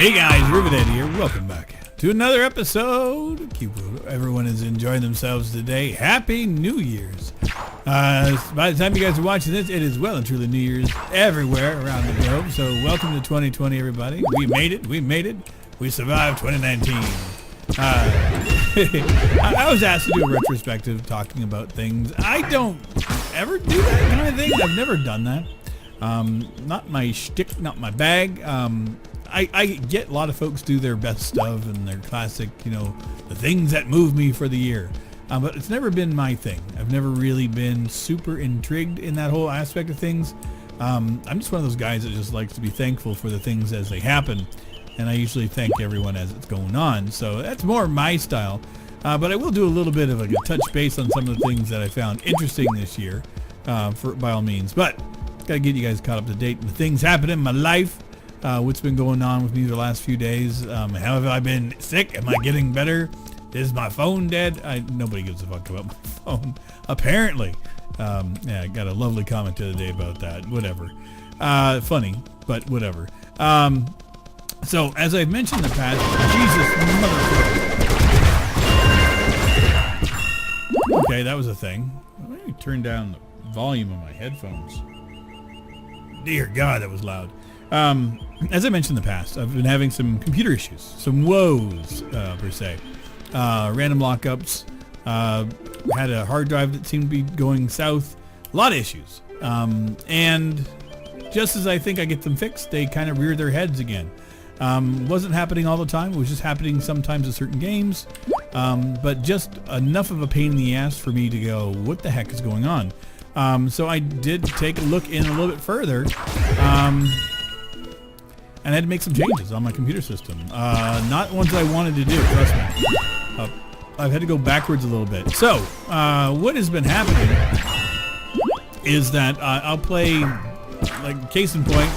Hey guys, Rivet here. Welcome back to another episode. Hope everyone is enjoying themselves today. Happy New Year's. By the time you guys are watching this, it is well and truly New Year's everywhere around the globe. So welcome to 2020, everybody. We made it. We survived 2019. I was asked to do a retrospective talking about things. I don't ever do that kind of thing. I've never done that. Not my shtick, not my bag. I get a lot of folks do their best stuff and their classic, the things that move me for the year. But it's never been my thing. I've never really been super intrigued in that whole aspect of things. I'm just one of those guys that just likes to be thankful for the things as they happen. And I usually thank everyone as it's going on. So that's more my style. But I will do a little bit of a touch base on some of the things that I found interesting this year, by all means. But got to get you guys caught up to date with things happening in my life. What's been going on with me the last few days? How have I been sick? Am I getting better? Is my phone dead? Nobody gives a fuck about my phone, apparently. I got a lovely comment the other day about that. Whatever. Funny, but whatever. So, as I've mentioned in the past, Jesus motherfucker. Okay, that was a thing. Let me turn down the volume of my headphones. Dear God, that was loud. As I mentioned in the past, I've been having some computer issues, some woes, per se. Random lockups, had a hard drive that seemed to be going south, a lot of issues. And just as I think I get them fixed, they kind of rear their heads again. Wasn't happening all the time, it was just happening sometimes in certain games, but just enough of a pain in the ass for me to go, what the heck is going on? So I did take a look in a little bit further, and I had to make some changes on my computer system. Not ones I wanted to do, trust me. I've had to go backwards a little bit. So, what has been happening is that I'll play, like case in point,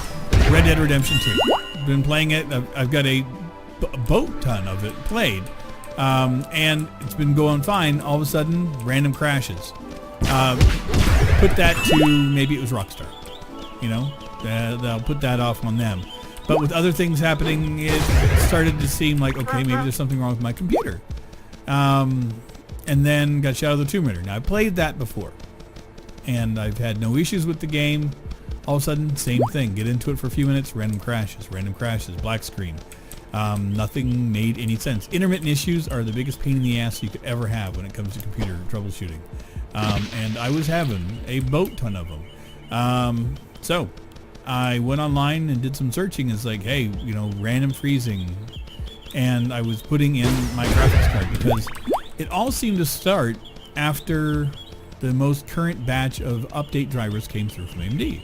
Red Dead Redemption 2. I've been playing it. I've got a boat ton of it played. And it's been going fine. All of a sudden, random crashes. Put that to maybe it was Rockstar. They'll put that off on them. But with other things happening, it started to seem like, okay, maybe there's something wrong with my computer. And then got Shadow of the Tomb Raider. Now, I played that before, and I've had no issues with the game. All of a sudden, same thing. Get into it for a few minutes, random crashes, black screen. Nothing made any sense. Intermittent issues are the biggest pain in the ass you could ever have when it comes to computer troubleshooting. And I was having a boat ton of them. So I went online and did some searching. It's like, hey, random freezing. And I was putting in my graphics card because it all seemed to start after the most current batch of update drivers came through from AMD.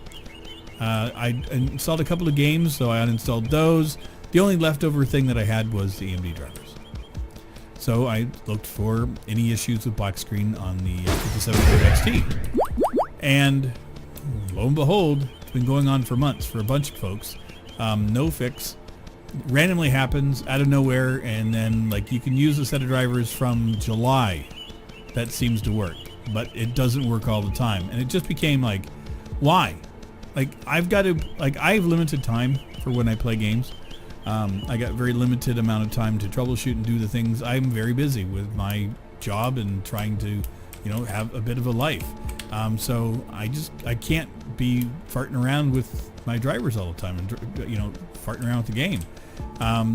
I installed a couple of games, so I uninstalled those. The only leftover thing that I had was the AMD drivers. So I looked for any issues with black screen on the 5700 XT. And lo and behold, it's been going on for months for a bunch of folks. No fix. Randomly happens out of nowhere, and then you can use a set of drivers from July that seems to work, but it doesn't work all the time. And it just became like, why? I've got to, I have limited time for when I play games. I got very limited amount of time to troubleshoot and do the things. I'm very busy with my job and trying to, have a bit of a life. So I can't be farting around with my drivers all the time and, farting around with the game.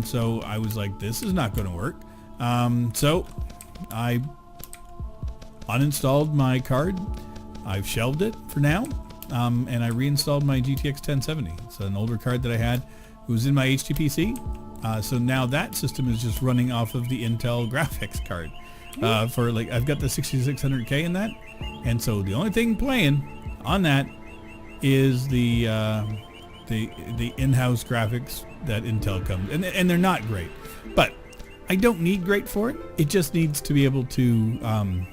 So I was like, this is not going to work. So I uninstalled my card. I've shelved it for now. And I reinstalled my GTX 1070. It's an older card that I had. It was in my HTPC. So now that system is just running off of the Intel graphics card. I've got the 6600K in that. And so the only thing playing on that is the in-house graphics that Intel comes, and they're not great. But I don't need great for it. It just needs to be able to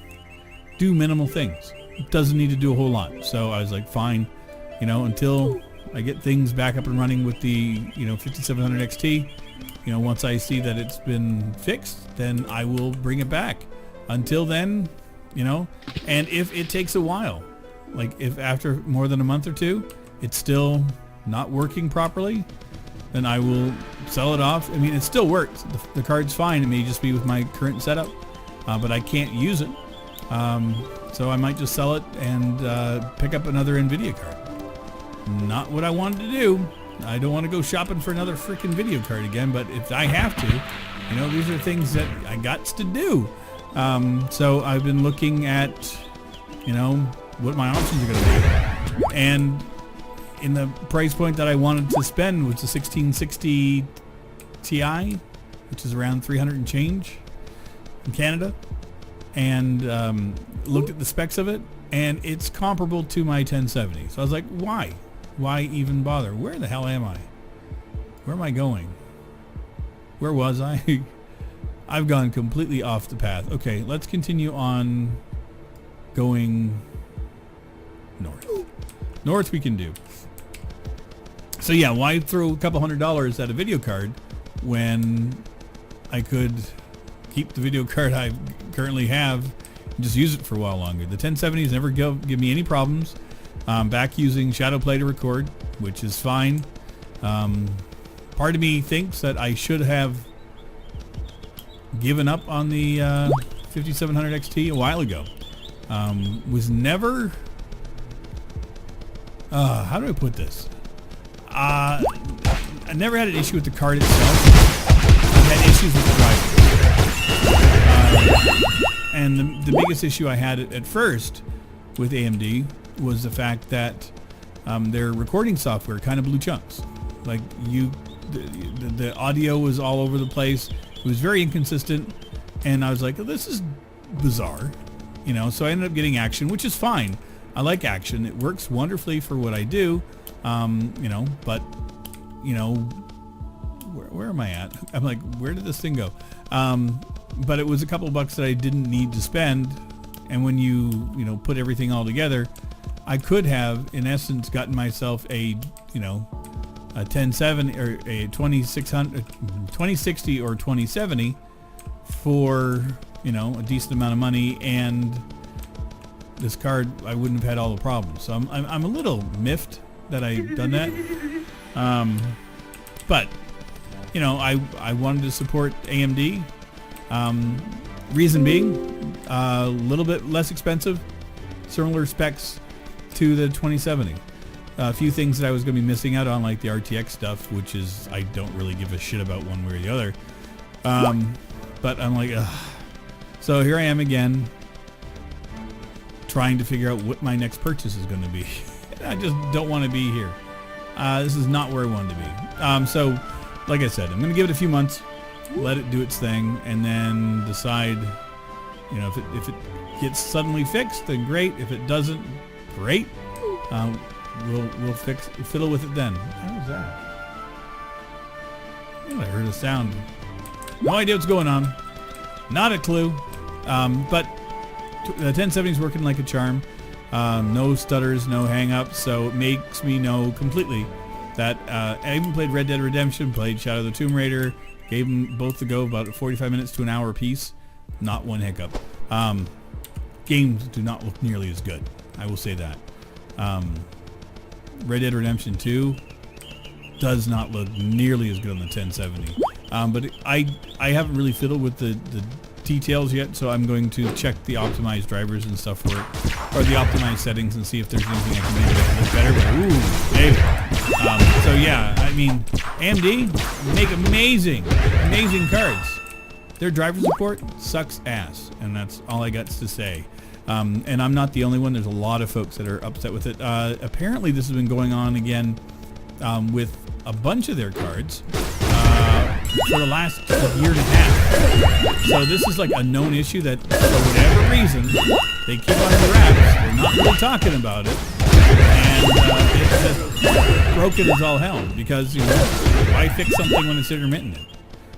do minimal things. It doesn't need to do a whole lot. So I was like, fine, until I get things back up and running with the 5700 XT. Once I see that it's been fixed, then I will bring it back. Until then, and if it takes a while, if after more than a month or two, it's still not working properly, then I will sell it off. I mean, it still works. The card's fine. It may just be with my current setup, but I can't use it. So I might just sell it and pick up another NVIDIA card. Not what I wanted to do. I don't want to go shopping for another freaking video card again, but if I have to, you know, these are things that I got to do. So I've been looking at, you know, what my options are going to be. And in the price point that I wanted to spend was the 1660 Ti, which is around 300 and change in Canada. And looked at the specs of it, and it's comparable to my 1070. So I was like, why? Why even bother? Where the hell am I? Where am I going? Where was I? I've gone completely off the path. Okay, let's continue on going north. North we can do. So yeah, why throw a couple $100 at a video card when I could keep the video card I currently have and just use it for a while longer. The 1070s never give me any problems. Back using Shadow Play to record, which is fine. Part of me thinks that I should have given up on the 5700 XT a while ago. Was never... how do I put this? I never had an issue with the card itself. I had issues with the driver. And the biggest issue I had at first with AMD was the fact that their recording software kind of blew chunks. Like the audio was all over the place. It was very inconsistent, and I was like, oh, this is bizarre, you know. So I ended up getting Action, which is fine. I like Action. It works wonderfully for what I do, you know. But you know, where am I at? I'm like, where did this thing go? But it was a couple of bucks that I didn't need to spend, and when you know put everything all together, I could have in essence gotten myself a, you know, a 1070 or a 2600 2060 or 2070 for, you know, a decent amount of money, and this card I wouldn't have had all the problems. So I'm a little miffed that I've done that. But you know, I wanted to support AMD. Reason being, a little bit less expensive, similar specs to the 2070. A few things that I was going to be missing out on, like the RTX stuff, which is I don't really give a shit about one way or the other. But I'm like, ugh. So here I am again, trying to figure out what my next purchase is going to be. I just don't want to be here. This is not where I wanted to be. So, like I said, I'm going to give it a few months, let it do its thing, and then decide. You know, if it gets suddenly fixed, then great. If it doesn't, great. We'll fiddle with it then. What was that? I heard a sound. No idea what's going on. Not a clue. But the 1070 is working like a charm. No stutters, no hang-ups. So it makes me know completely that I even played Red Dead Redemption, played Shadow of the Tomb Raider, gave them both the go, about 45 minutes to an hour apiece. Not one hiccup. Games do not look nearly as good. I will say that. Red Dead Redemption 2 does not look nearly as good on the 1070. But I haven't really fiddled with the details yet, so I'm going to check the optimized drivers and stuff for it, or the optimized settings, and see if there's anything I can do to make it look better. But, ooh, baby. So yeah, I mean, AMD make amazing cards. Their driver support sucks ass, and that's all I got to say. And I'm not the only one. There's a lot of folks that are upset with it. Apparently this has been going on again with a bunch of their cards for the last year and a half. So this is like a known issue that for whatever reason they keep under wraps. They're not really talking about it. And it's just broken as all hell, because, you know, why fix something when it's intermittent?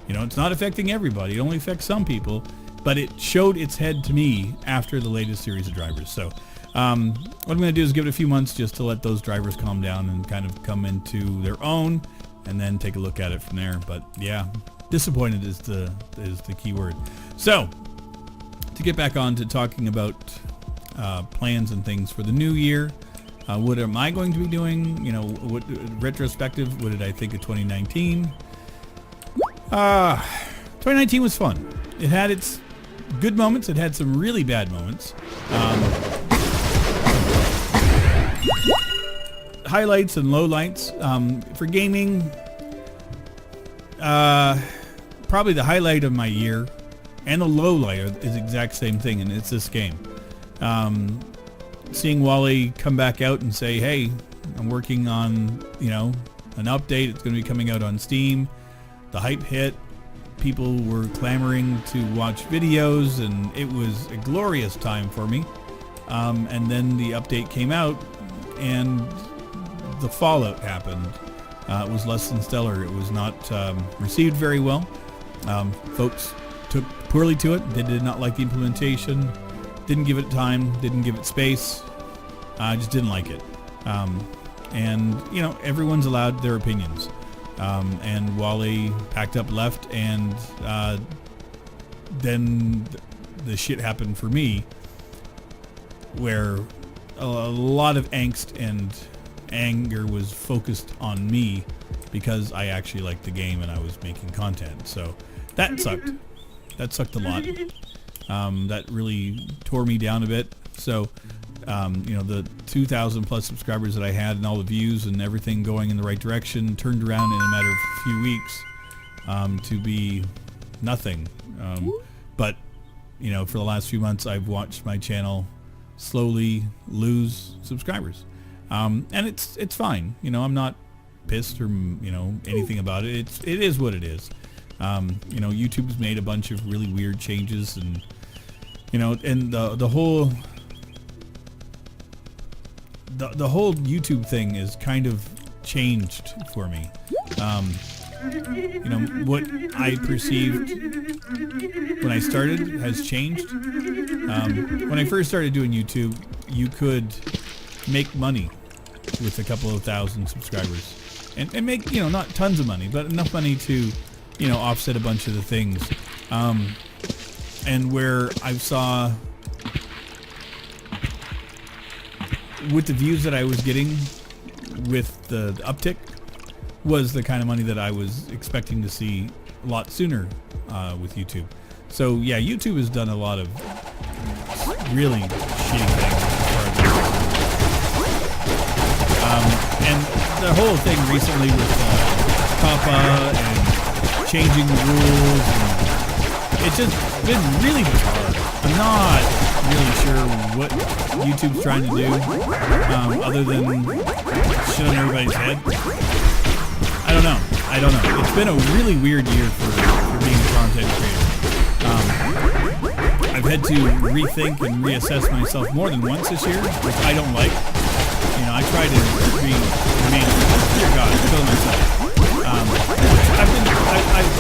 You know, it's not affecting everybody. It only affects some people. But it showed its head to me after the latest series of drivers. So what I'm going to do is give it a few months just to let those drivers calm down and kind of come into their own, and then take a look at it from there. But yeah, disappointed is the key word. So to get back on to talking about plans and things for the new year, What am I going to be doing? You know, what retrospective? What did I think of 2019? 2019 was fun. It had its good moments. It had some really bad moments. Highlights and lowlights. For gaming, probably the highlight of my year and the lowlight is the exact same thing, and it's this game. Seeing Wally come back out and say, hey, I'm working on, you know, an update. It's going to be coming out on Steam. The hype hit. People were clamoring to watch videos, and it was a glorious time for me. And then the update came out, and the fallout happened. It was less than stellar. It was not received very well. Folks took poorly to it. They did not like the implementation. Didn't give it time. Didn't give it space. Just didn't like it. And, you know, everyone's allowed their opinions. And Wally packed up, left, and then the shit happened for me, where a lot of angst and anger was focused on me because I actually liked the game and I was making content. So that sucked. That sucked a lot. That really tore me down a bit. So, you know, the 2,000 plus subscribers that I had and all the views and everything going in the right direction turned around in a matter of a few weeks to be nothing. But, you know, for the last few months, I've watched my channel slowly lose subscribers. And it's fine. You know, I'm not pissed or, you know, anything about it. It is what it is. You know, YouTube's made a bunch of really weird changes, and, you know, and the whole YouTube thing is kind of changed for me. You know, what I perceived when I started has changed. When I first started doing YouTube, you could make money with a couple of thousand subscribers and make, you know, not tons of money, but enough money to, you know, offset a bunch of the things. And where I saw with the views that I was getting with the uptick was the kind of money that I was expecting to see a lot sooner with YouTube. So yeah, YouTube has done a lot of really shitty things as far as and the whole thing recently with COPPA and changing the rules, and it's just been really bizarre. I'm not really sure what YouTube's trying to do, other than shit on everybody's head. I don't know. It's been a really weird year for being a content creator. I've had to rethink and reassess myself more than once this year, which I don't like. You know, I try to remain, dear God, I'm killing myself. I've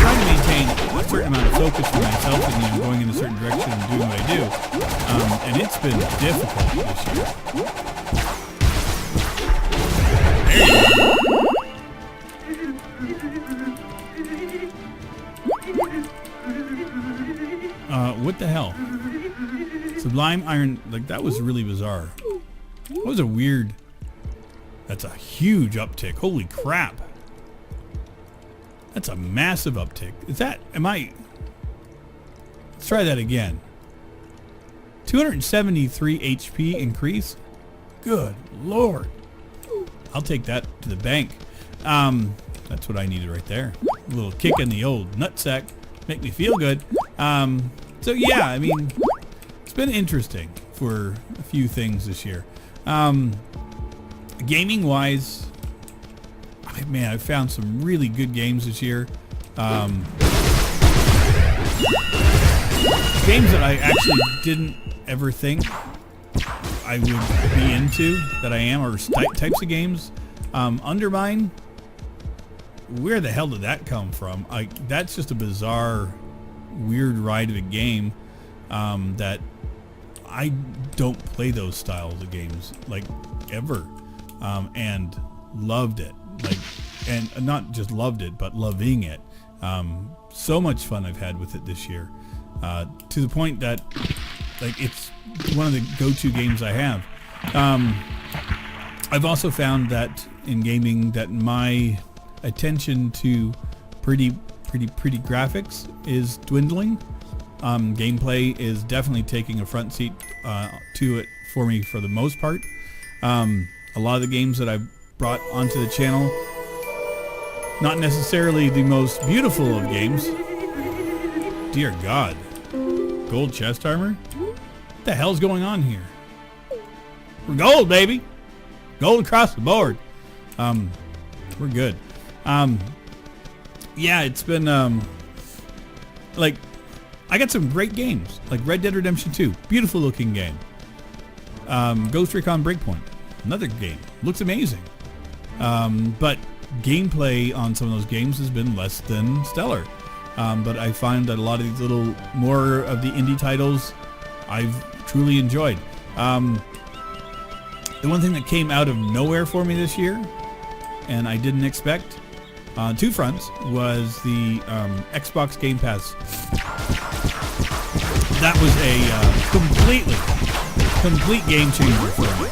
tried to maintain a certain amount of focus for myself and, you know, going in a certain direction and doing what I do. And it's been difficult this year. There you go. What the hell? Sublime Iron, like, that was really bizarre. That was a weird, that's a huge uptick. Holy crap. That's a massive uptick. Is that, let's try that again. 273 HP increase? Good Lord. I'll take that to the bank. That's what I needed right there. A little kick in the old nutsack. Make me feel good. So yeah, I mean, it's been interesting for a few things this year. Gaming wise, man, I've found some really good games this year. Games that I actually didn't ever think I would be into, that I am, or types of games. Undermine, where the hell did that come from? That's just a bizarre, weird ride of a game that I don't play those styles of games, like, ever, and loved it. Like, and not just loved it, but loving it. So much fun I've had with it this year, to the point that, like, it's one of the go-to games I have. I've also found that in gaming that my attention to pretty graphics is dwindling. Gameplay is definitely taking a front seat to it for me for the most part. A lot of the games that I've brought onto the channel, not necessarily the most beautiful of games. Dear God. Gold chest armor? What the hell's going on here? We're gold, baby. Gold across the board. We're good. Yeah, it's been like, I got some great games like Red Dead Redemption 2, beautiful looking game. Ghost Recon Breakpoint, another game, looks amazing. But gameplay on some of those games has been less than stellar. But I find that a lot of these little more of the indie titles I've truly enjoyed. The one thing that came out of nowhere for me this year, and I didn't expect, on two fronts, was the Xbox Game Pass. That was a complete game changer for me.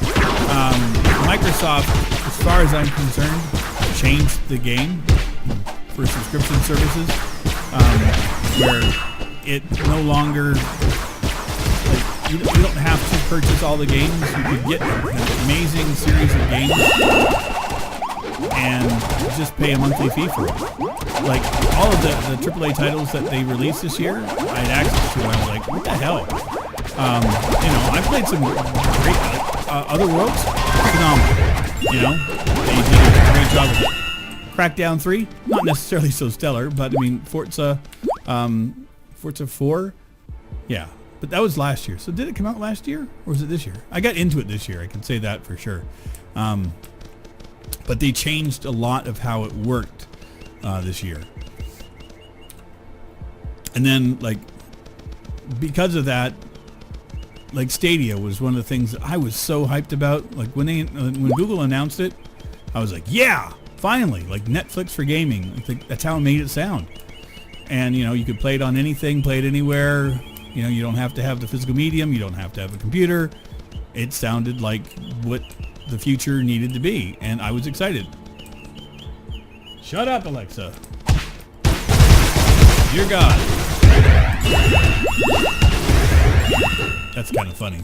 Microsoft, as far as I'm concerned, changed the game for subscription services, where it no longer, like, you don't have to purchase all the games. You could get an amazing series of games and just pay a monthly fee for them. Like, all of the AAA titles that they released this year, I had access to, and I was like, what the hell? You know, I played some great Other Worlds, phenomenal. You know, they did a great job with it. Crackdown 3, not necessarily so stellar, but I mean, Forza 4, yeah, but that was last year. So did it come out last year, or was it this year? I got into it this year, I can say that for sure. But they changed a lot of how it worked this year. And then, like, because of that, like, Stadia was one of the things that I was so hyped about. Like, when Google announced it, I was like, yeah, finally, like Netflix for gaming. I think that's how it made it sound. And, you know, you could play it on anything, play it anywhere. You know, you don't have to have the physical medium. You don't have to have a computer. It sounded like what the future needed to be, and I was excited. Shut up, Alexa. Dear God. That's kind of funny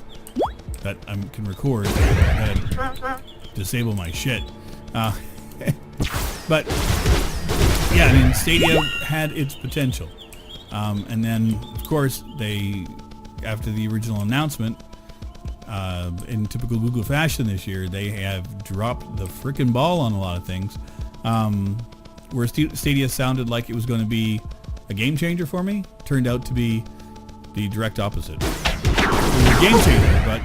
that I can record. I gotta disable my shit. But yeah, I mean, Stadia had its potential, and then of course they, after the original announcement, in typical Google fashion this year, they have dropped the frickin' ball on a lot of things. Where Stadia sounded like it was going to be a game changer for me, turned out to be the direct opposite. It was a game changer, but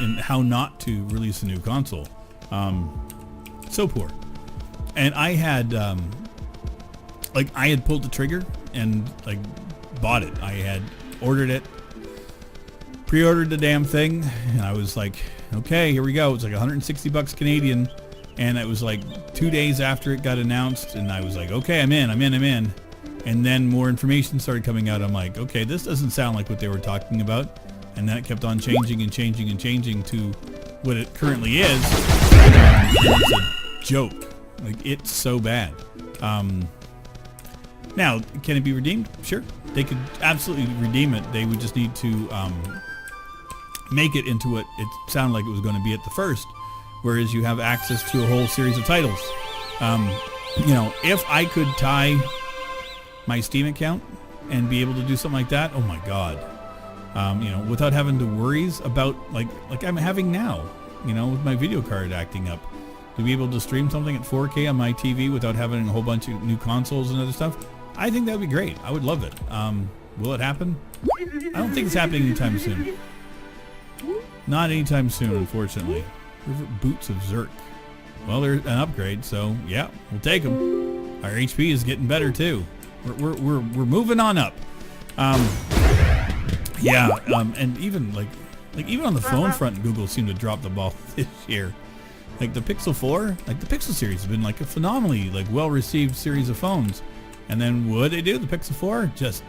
in how not to release a new console. So poor. And I had, I had pulled the trigger and, like, bought it. I had ordered it, pre-ordered the damn thing, and I was like, okay, here we go. It's like 160 bucks Canadian, and it was like 2 days after it got announced, and I was like, okay, I'm in. And then more information started coming out. I'm like, okay, this doesn't sound like what they were talking about. And then it kept on changing and changing and changing to what it currently is. It's a joke. Like, it's so bad. Now, can it be redeemed? Sure. They could absolutely redeem it. They would just need to make it into what it sounded like it was going to be at the first, whereas you have access to a whole series of titles. You know, if I could tie my Steam account and be able to do something like that, oh my God. You know, without having the worries about, like I'm having now, you know, with my video card acting up. To be able to stream something at 4K on my TV without having a whole bunch of new consoles and other stuff, I think that would be great. I would love it. Will it happen? I don't think it's happening anytime soon. Not anytime soon, unfortunately. Boots of Zerk. Well, there's an upgrade, so yeah, we'll take them. Our HP is getting better too. We're moving on up. Yeah, and even like even on the phone front, Google seemed to drop the ball this year. Like the Pixel 4, like the Pixel series has been like a phenomenally well-received series of phones. And then what they do, the Pixel 4 just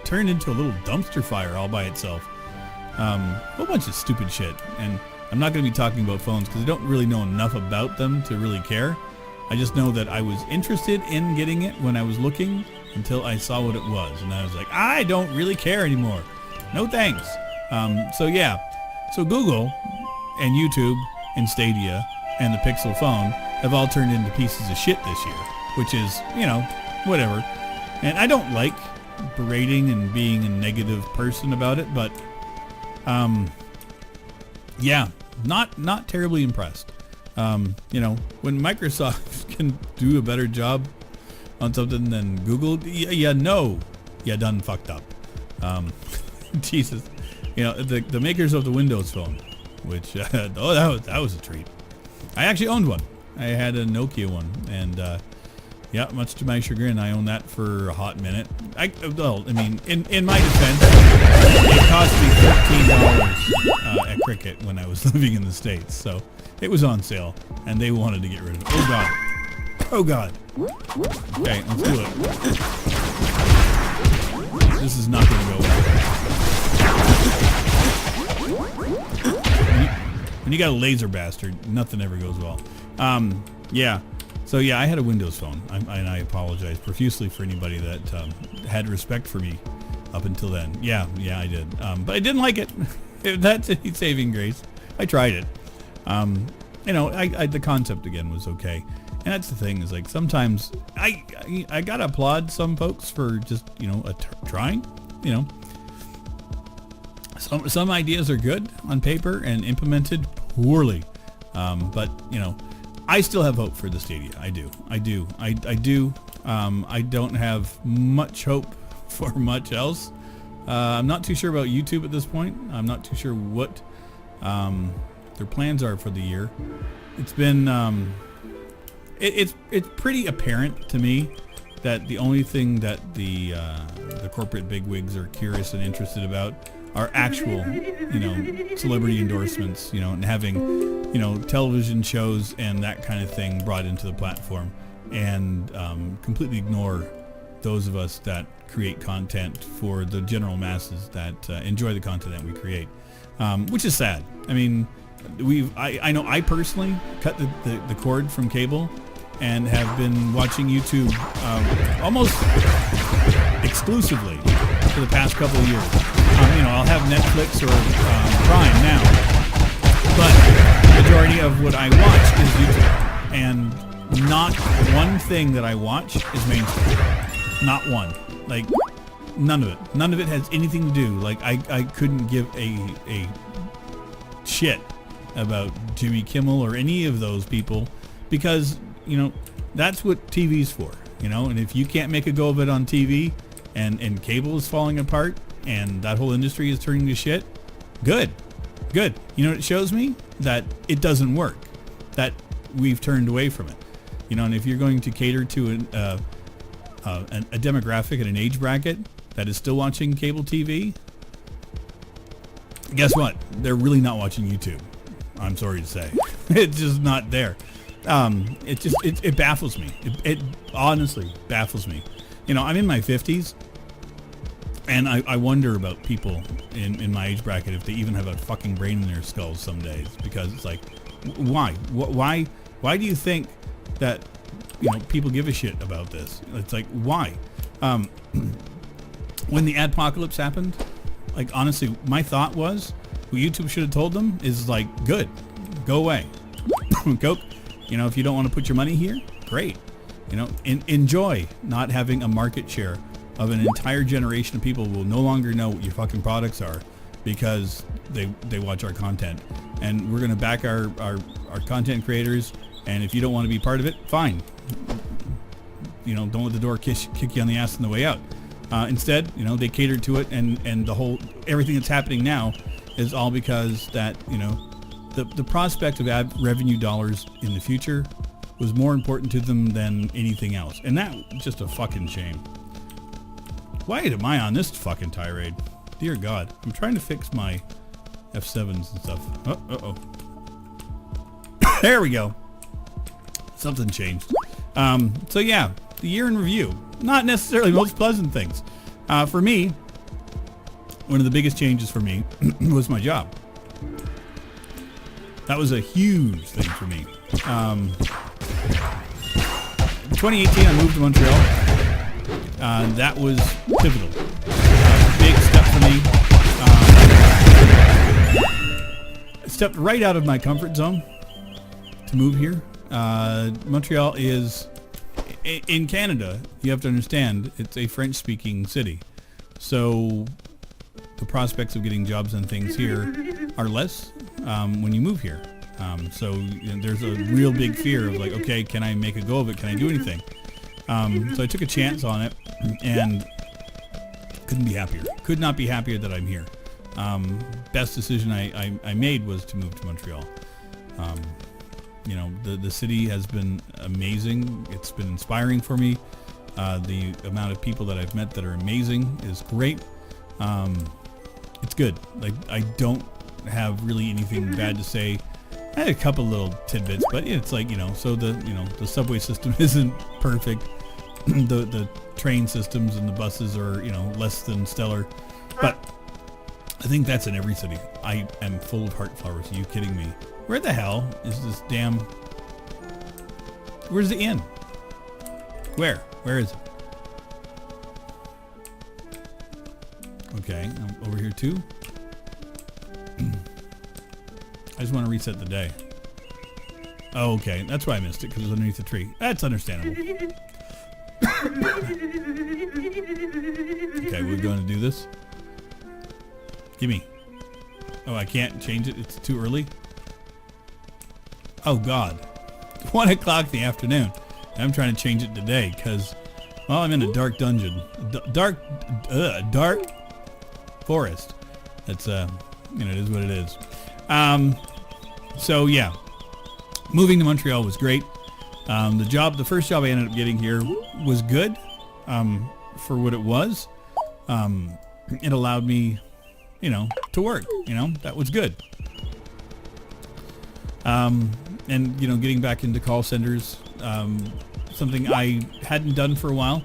turned into a little dumpster fire all by itself. A whole bunch of stupid shit. And I'm not going to be talking about phones because I don't really know enough about them to really care. I just know that I was interested in getting it when I was looking until I saw what it was. And I was like, I don't really care anymore. No thanks. So yeah. So Google and YouTube and Stadia and the Pixel phone have all turned into pieces of shit this year, which is, you know, whatever. And I don't like berating and being a negative person about it, but yeah, not terribly impressed. You know, when Microsoft can do a better job on something than Google, you done fucked up. Jesus, you know, the makers of the Windows Phone, which that was a treat. I actually owned one. I had a Nokia one, and yeah, much to my chagrin, I owned that for a hot minute. I mean, in my defense, it cost me $15 at Cricket when I was living in the States, so it was on sale, and they wanted to get rid of it. Oh god. Oh god. Okay, let's do it. This is not going to go well. When you got a laser bastard, nothing ever goes well. Yeah. So yeah, I had a Windows phone, and I apologize profusely for anybody that had respect for me up until then. Yeah, I did. But I didn't like it. That's a saving grace. I tried it. You know, the concept again was okay, and that's the thing is like sometimes I gotta applaud some folks for just, you know, trying. You know, some ideas are good on paper and implemented poorly, but you know, I still have hope for the Stadia. I do. I don't have much hope for much else. I'm not too sure about YouTube at this point. I'm not too sure what their plans are for the year. It's been it's pretty apparent to me that the only thing that the corporate bigwigs are curious and interested about are actual, you know, celebrity endorsements, you know, and having, you know, television shows and that kind of thing brought into the platform, and completely ignore those of us that create content for the general masses that enjoy the content that we create, which is sad. I mean, I know I personally cut the cord from cable and have been watching YouTube almost exclusively for the past couple of years. You know, I'll have Netflix or Prime now, but the majority of what I watch is YouTube, and not one thing that I watch is mainstream. Not one. Like, none of it. None of it has anything to do. Like, I couldn't give a shit about Jimmy Kimmel or any of those people, because, you know, that's what TV's for, you know, and if you can't make a go of it on TV and cable is falling apart and that whole industry is turning to shit, good. You know what it shows me? That it doesn't work, that we've turned away from it, you know, and if you're going to cater to a demographic and an age bracket that is still watching cable TV, guess what? They're really not watching YouTube. I'm sorry to say. It's just not there. It baffles me. It honestly baffles me. You know, I'm in my 50s, and I wonder about people in my age bracket if they even have a fucking brain in their skulls some days, because it's like, why do you think that, you know, people give a shit about this? It's like, why? When the adpocalypse happened, like, honestly, my thought was, what YouTube should have told them is like, good, go away. Go, you know, if you don't want to put your money here, great. You know, enjoy not having a market share of an entire generation of people who will no longer know what your fucking products are because they watch our content. And we're going to back our content creators, and if you don't want to be part of it, fine. You know, don't let the door kick you on the ass on the way out. Instead, you know, they catered to it, and the whole, everything that's happening now is all because that, you know, the prospect of ad revenue dollars in the future was more important to them than anything else. And that was just a fucking shame. Why am I on this fucking tirade? Dear God. I'm trying to fix my F7s and stuff. Uh-oh. There we go. Something changed. So yeah, the year in review. Not necessarily the most pleasant things. For me, one of the biggest changes for me was my job. That was a huge thing for me. 2018, I moved to Montreal. That was pivotal. Big step for me. I stepped right out of my comfort zone to move here. Montreal is, in Canada, you have to understand, it's a French-speaking city. So the prospects of getting jobs and things here are less when you move here. So there's a real big fear of like, okay, can I make a go of it? Can I do anything? So I took a chance on it and couldn't be happier. Could not be happier that I'm here. Best decision I made was to move to Montreal. The city has been amazing. It's been inspiring for me. The amount of people that I've met that are amazing is great. It's good. Like, I don't have really anything bad to say. I had a couple little tidbits, but it's like, so the subway system isn't perfect. the train systems and the buses are, less than stellar. But I think that's in every city. I am full of heart flowers. Are you kidding me? Where the hell is this damn... Where's the inn? Where is it? Okay, I'm over here too. I just want to reset the day. Oh, okay, that's why I missed it, because it was underneath the tree. That's understandable. Okay, we're going to do this. Gimme. Oh, I can't change it. It's too early. Oh, God. 1 o'clock in the afternoon. I'm trying to change it today because, well, I'm in a dark dungeon. Dark forest. That's, it is what it is. So, yeah. Moving to Montreal was great. The first job I ended up getting here was good for what it was. It allowed me, to work. That was good. And, getting back into call centers, something I hadn't done for a while.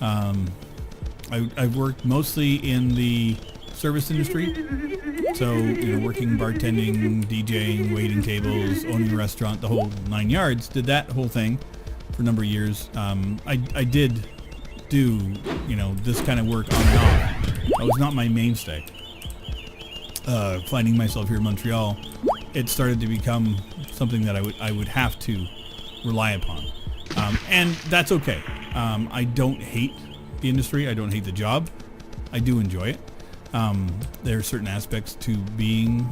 I've worked mostly in the service industry. So, working, bartending, DJing, waiting tables, owning a restaurant, the whole 9 yards. Did that whole thing for a number of years. I did do, this kind of work on and off. That was not my mainstay. Finding myself here in Montreal, it started to become something that I would have to rely upon. And that's okay. I don't hate the industry. I don't hate the job. I do enjoy it. There are certain aspects to being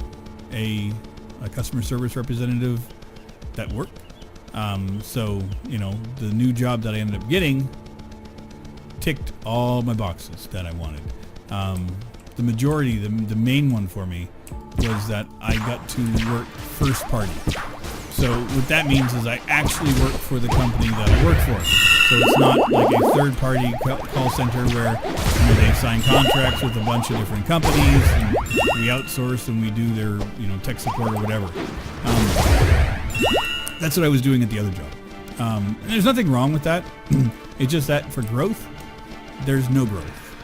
a customer service representative that work. So, the new job that I ended up getting ticked all my boxes that I wanted. The majority, the main one for me was that I got to work first party. So what that means is I actually work for the company that I work for. So it's not like a third party call center where they sign contracts with a bunch of different companies and we outsource and we do their tech support or whatever. That's what I was doing at the other job. And there's nothing wrong with that. It's just that for growth, there's no growth.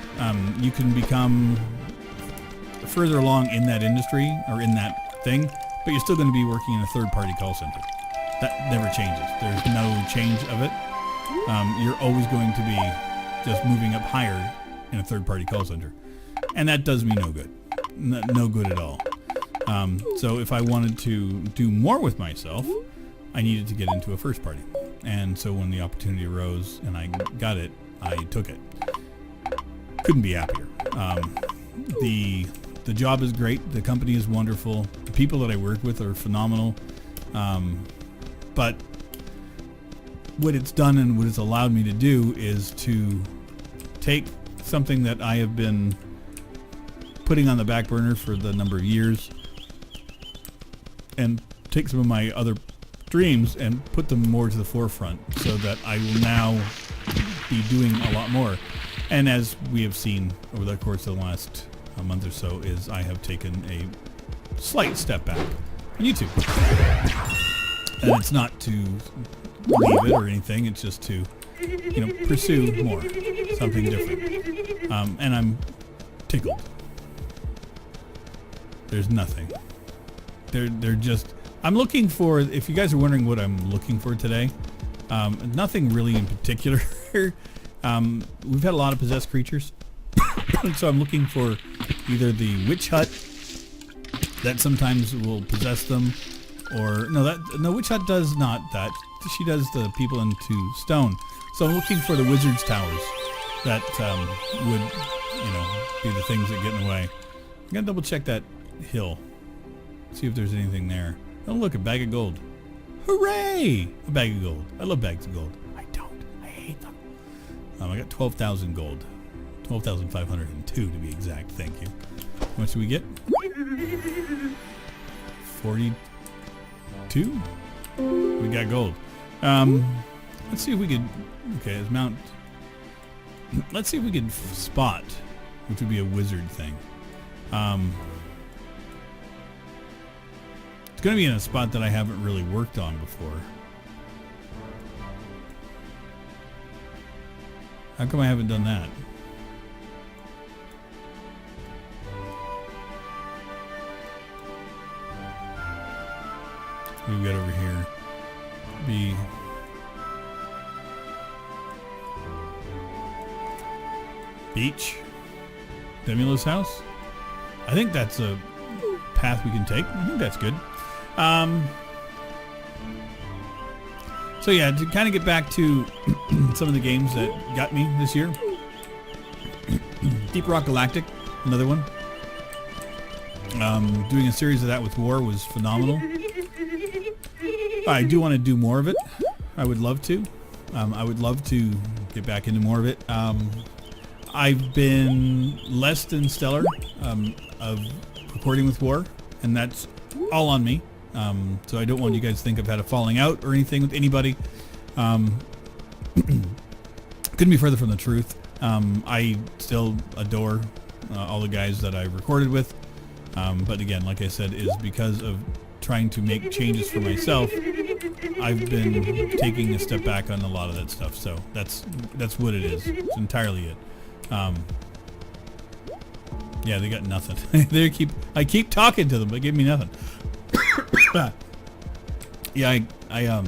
You can become further along in that industry or in that thing, but you're still going to be working in a third-party call center. That never changes. There's no change of it. You're always going to be just moving up higher in a third-party call center. And that does me no good. No good at all. So if I wanted to do more with myself, I needed to get into a first party. And so when the opportunity arose and I got it, I took it. Couldn't be happier. The job is great. The company is wonderful. The people that I work with are phenomenal. But what it's done and what it's allowed me to do is to take something that I have been putting on the back burner for the number of years and take some of my other dreams and put them more to the forefront so that I will now be doing a lot more. And as we have seen over the course of the last month or so, is I have taken a slight step back on YouTube. And it's not to leave it or anything, it's just to, pursue more, something different. And I'm tickled. There's nothing. They're just I'm looking for, if you guys are wondering what I'm looking for today, nothing really in particular. We've had a lot of possessed creatures. So I'm looking for either the witch hut that sometimes will possess them, or no, witch hut does not that. She does the people into stone. So I'm looking for the wizard's towers that would, be the things that get in the way. I'm gonna double check that hill, see if there's anything there. Oh look, a bag of gold. Hooray! A bag of gold. I love bags of gold. I don't. I hate them. I got 12,000 gold. 12,502 to be exact. Thank you. How much do we get? 42? We got gold. Let's see if we could... Okay, it's Mount... Let's see if we could spot, which would be a wizard thing. It's going to be in a spot that I haven't really worked on before. How come I haven't done that? What do we got over here? Beach? Demula's house? I think that's a path we can take. I think that's good. So yeah, to kind of get back to some of the games that got me this year. Deep Rock Galactic, another one. Doing a series of that with War was phenomenal. I do want to do more of it. I would love to. I would love to get back into more of it. I've been less than stellar of recording with War, and that's all on me. So I don't want you guys to think I've had a falling out or anything with anybody. Couldn't be further from the truth. I still adore all the guys that I've recorded with. But again, like I said, is because of trying to make changes for myself, I've been taking a step back on a lot of that stuff. So that's what it is. It's entirely it. Yeah, they got nothing. I keep talking to them, but give me nothing. Yeah, I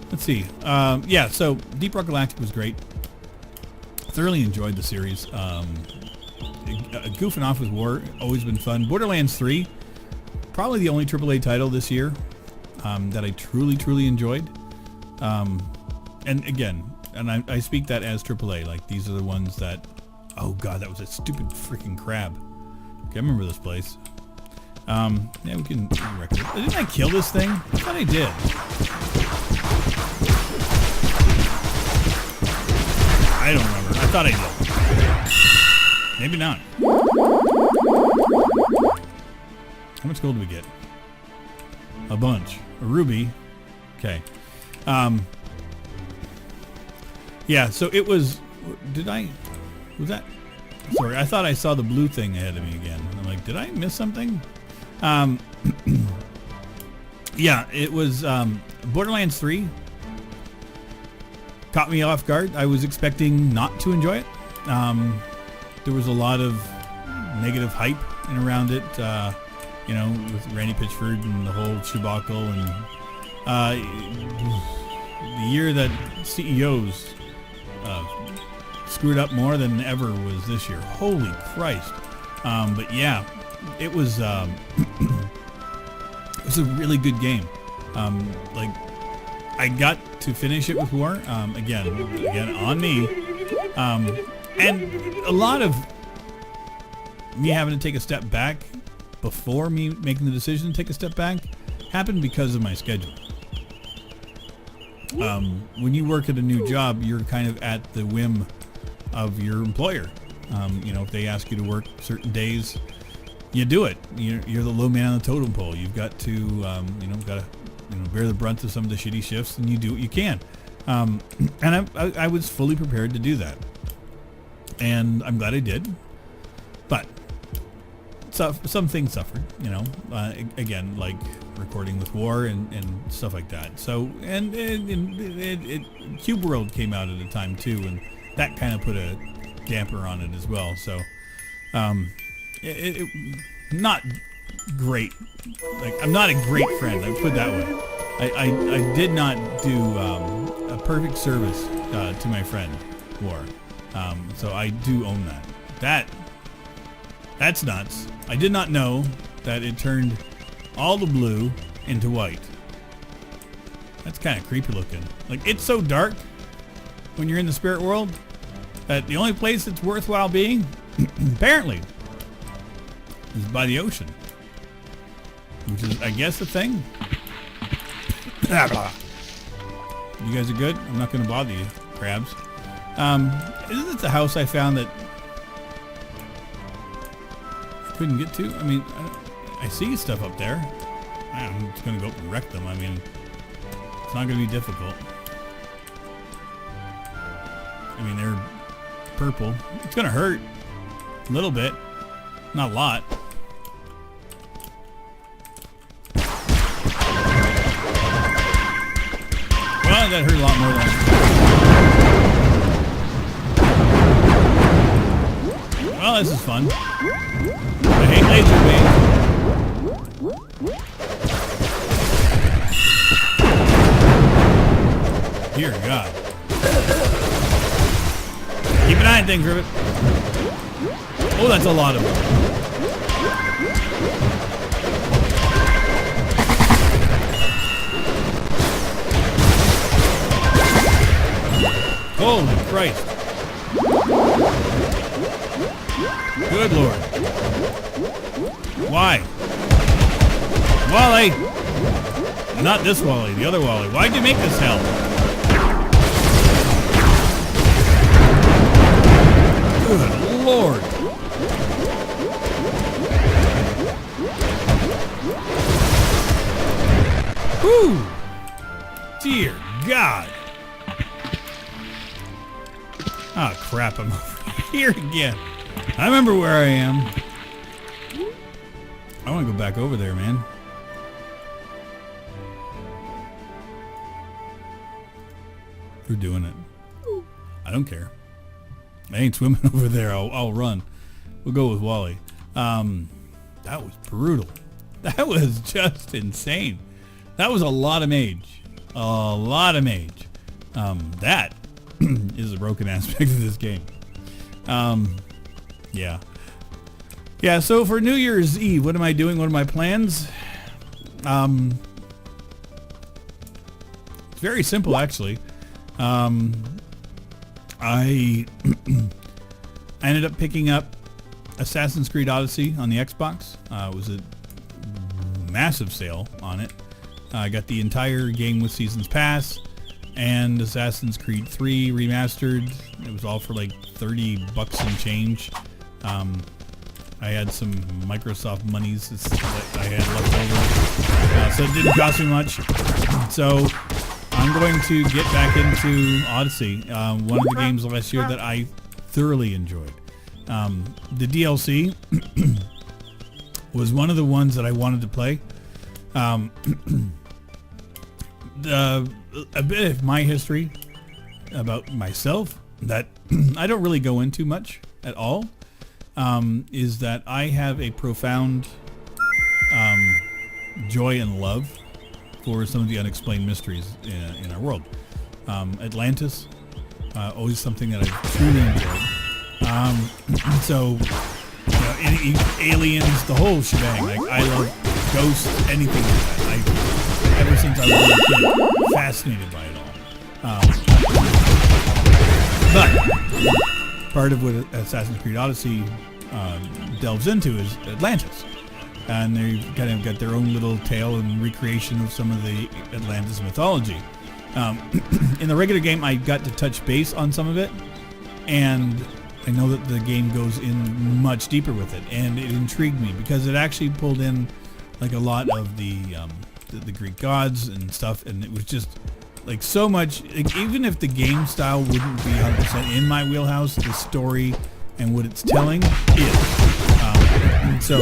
let's see. Yeah, so Deep Rock Galactic was great. Thoroughly enjoyed the series. Goofing off with War, always been fun. Borderlands 3, probably the only AAA title this year that I truly enjoyed. And again, I speak that as AAA. Like, these are the ones that... Oh god, that was a stupid freaking crab. Okay, I remember this place. Yeah, we can record it. Didn't I kill this thing? I thought I did. I don't remember. I thought I did. Maybe not. How much gold do we get? A bunch. A ruby. Okay. Yeah, so it was... Was that... Sorry, I thought I saw the blue thing ahead of me again. I'm like, did I miss something? Yeah, it was Borderlands 3 caught me off guard. I was expecting not to enjoy it. There was a lot of negative hype and around it, with Randy Pitchford and the whole debacle, and the year that CEOs screwed up more than ever was this year. Holy Christ. But yeah, it was it was a really good game. Like, I got to finish it with War. Again on me. And a lot of me having to take a step back before me making the decision to take a step back happened because of my schedule. When you work at a new job, you're kind of at the whim of your employer. If they ask you to work certain days, you do it. You're the low man on the totem pole. You've got to, bear the brunt of some of the shitty shifts, and you do what you can. And I was fully prepared to do that, and I'm glad I did. But some things suffered, again, like recording with War and stuff like that. So, and Cube World came out at a time too, and that kind of put a damper on it as well. So, not great. Like, I'm not a great friend. I put it that way. I did not do a perfect service to my friend, War. So I do own that. That's nuts. I did not know that it turned all the blue into white. That's kind of creepy looking. Like, it's so dark when you're in the spirit world that the only place it's worthwhile being, apparently, is by the ocean. Which is, I guess, the thing. You guys are good? I'm not going to bother you, crabs. Isn't it the house I found that I couldn't get to? I mean, I see stuff up there. I'm just going to go up and wreck them. I mean, it's not going to be difficult. I mean, they're purple. It's going to hurt a little bit. Not a lot. Well, that hurt a lot more than... Well, this is fun. I hate laser beams. Dear God. Keep an eye on things, Rivet. Oh, that's a lot of them. Holy Christ. Good Lord. Why? Wally! Not this Wally, the other Wally. Why'd you make this hell? Good Lord. Whew. Dear God. Oh crap, I'm over here again. I remember where I am. I want to go back over there, man. We're doing it. I don't care. I ain't swimming over there. I'll run. We'll go with Wally. That was brutal. That was just insane. That was a lot of mage. A lot of mage. That is a broken aspect of this game. Yeah. Yeah, so for New Year's Eve, what am I doing? What are my plans? It's very simple, actually. I ended up picking up Assassin's Creed Odyssey on the Xbox. It was a massive sale on it. I got the entire game with Seasons Pass and Assassin's Creed 3 remastered. It was all for like $30 and change. I had some Microsoft monies that I had left over, so it didn't cost me much. So I'm going to get back into Odyssey, one of the games last year that I thoroughly enjoyed. The DLC was one of the ones that I wanted to play. A bit of my history about myself that I don't really go into much at all, is that I have a profound joy and love for some of the unexplained mysteries in our world. Atlantis, always something that I've truly enjoyed. So, you know, aliens, the whole shebang. Like, I love ghosts, anything like that. Ever since I was a kid, fascinated by it all. But part of what Assassin's Creed Odyssey delves into is Atlantis. And they've kind of got their own little tale and recreation of some of the Atlantis mythology. In the regular game, I got to touch base on some of it, and I know that the game goes in much deeper with it, and it intrigued me because it actually pulled in like a lot of the Greek gods and stuff, and it was just like so much. Like, even if the game style wouldn't be 100% in my wheelhouse, the story and what it's telling is. So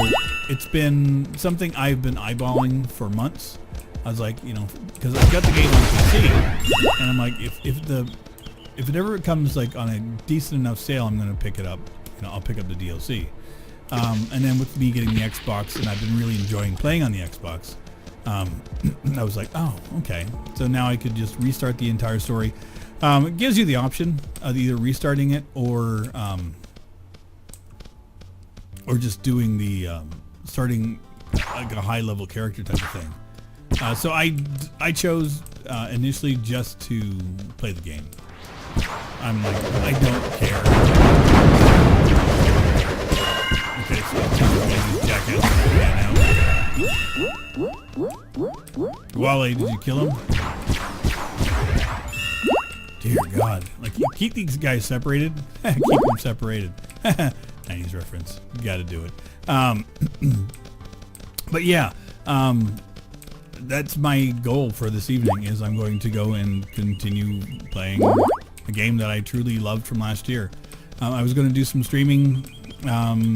it's been something I've been eyeballing for months. I was like, you know, because I've got the game on PC, and I'm like, if it ever comes like on a decent enough sale, I'm gonna pick it up. You know, I'll pick up the DLC. And then with me getting the Xbox, and I've been really enjoying playing on the Xbox, I was like, oh, okay. So now I could just restart the entire story. It gives you the option of either restarting it or just doing the starting like a high level character type of thing. So I chose initially just to play the game. I'm like, I don't care. Okay, so these jackasses now. Wale, did you kill him? Dear God, like you keep these guys separated. Keep them separated. 90s reference. You got to do it. But yeah, that's my goal for this evening. Is I'm going to go and continue playing a game that I truly loved from last year. I was going to do some streaming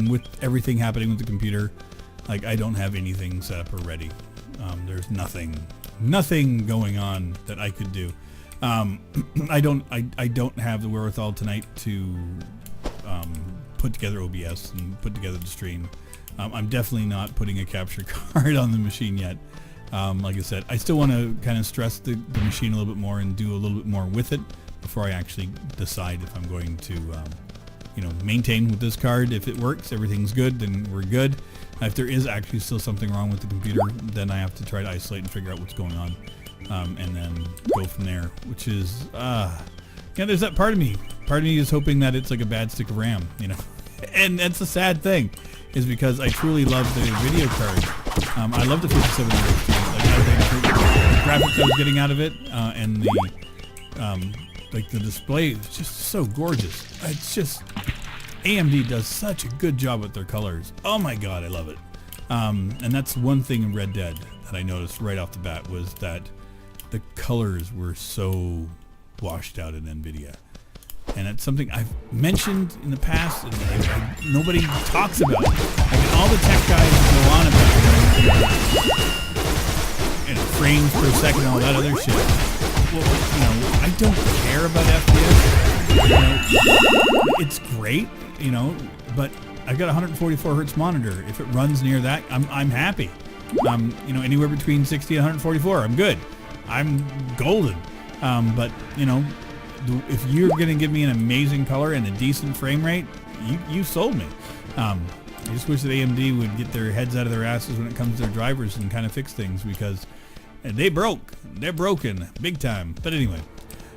with everything happening with the computer. Like I don't have anything set up or ready. There's nothing going on that I could do. I don't have the wherewithal tonight to put together OBS and put together the stream. I'm definitely not putting a capture card on the machine yet. Like I said, I still want to kind of stress the machine a little bit more and do a little bit more with it before I actually decide if I'm going to, maintain with this card. If it works, everything's good, then we're good. If there is actually still something wrong with the computer, then I have to try to isolate and figure out what's going on, and then go from there. Which is, there's that part of me. Part of me is hoping that it's like a bad stick of RAM, and that's the sad thing, is because I truly love the video card. I love the 5700 XT. Like the graphics I was getting out of it, and the display is just so gorgeous. It's just, AMD does such a good job with their colors. Oh my God, I love it. And that's one thing in Red Dead that I noticed right off the bat, was that the colors were so washed out in NVIDIA. And it's something I've mentioned in the past, and nobody talks about it. All the tech guys go on about it, frames per second and all that other shit. Well, I don't care about FPS. It's great, but I've got a 144 hertz monitor. If it runs near that, I'm happy. Anywhere between 60 and 144, I'm good. I'm golden. But if you're going to give me an amazing color and a decent frame rate, you sold me. I just wish that AMD would get their heads out of their asses when it comes to their drivers and kind of fix things, because they're broken big time. But anyway,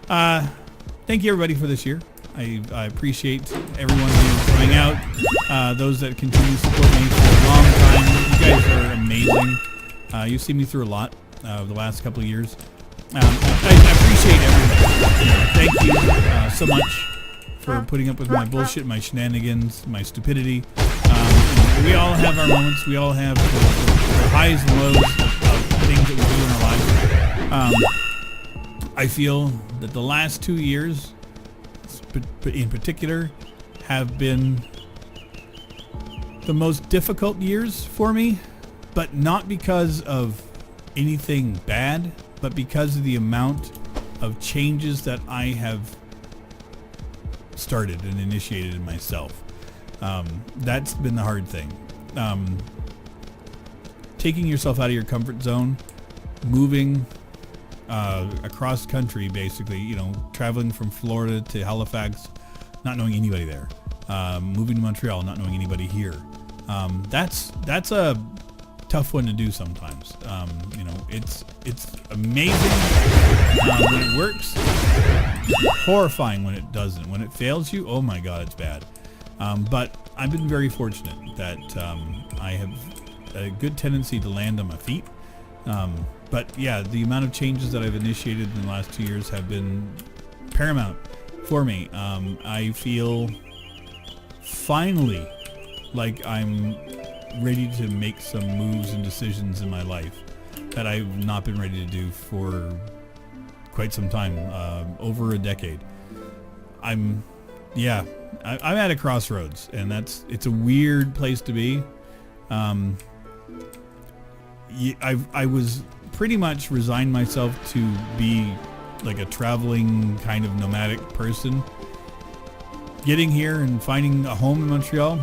thank you everybody for this year. I appreciate everyone who's coming out, those that continue to support me for a long time. You guys are amazing. You've seen me through a lot the last couple of years. I appreciate everything. Thank you so much for putting up with my bullshit, my shenanigans, my stupidity. We all have our moments. We all have the highs and lows of things that we do in our lives. I feel that the last 2 years, in particular, have been the most difficult years for me, but not because of anything bad, but because of the amount of changes that I have started and initiated in myself. That's been the hard thing. Taking yourself out of your comfort zone, moving across country, basically, traveling from Florida to Halifax, not knowing anybody there, moving to Montreal, not knowing anybody here. That's a tough one to do sometimes. It's amazing when it works, horrifying when it doesn't. When it fails you, oh my God, it's bad. But I've been very fortunate that I have a good tendency to land on my feet. But yeah, the amount of changes that I've initiated in the last 2 years have been paramount for me. I feel finally like I'm ready to make some moves and decisions in my life that I've not been ready to do for quite some time, over a decade. I'm at a crossroads, and it's a weird place to be. I was pretty much resigned myself to be like a traveling kind of nomadic person. Getting here and finding a home in Montreal,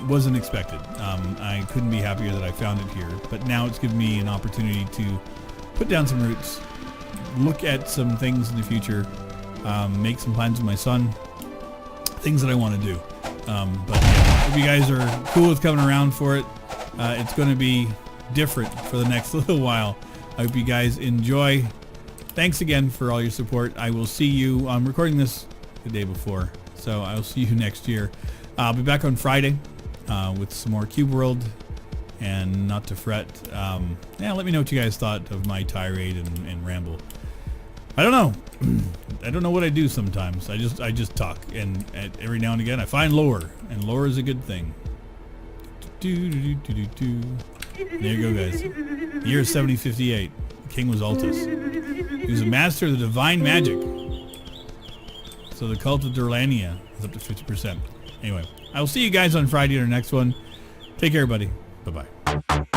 wasn't expected. I couldn't be happier that I found it here. But now it's given me an opportunity to put down some roots, look at some things in the future, make some plans with my son, things that I want to do. But if you guys are cool with coming around for it, it's going to be different for the next little while. I hope you guys enjoy. Thanks again for all your support. I will see you. I'm recording this the day before, so I'll see you next year. I'll be back on Friday with some more Cube World, and not to fret. Yeah, let me know what you guys thought of my tirade and ramble. I don't know. I don't know what I do sometimes. I just talk, and every now and again I find lore, and lore is a good thing. There you go, guys. Year 7058. The king was Altus. He was a master of the divine magic. So the cult of Durlania is up to 50%. Anyway, I will see you guys on Friday or next one. Take care, everybody. Bye-bye.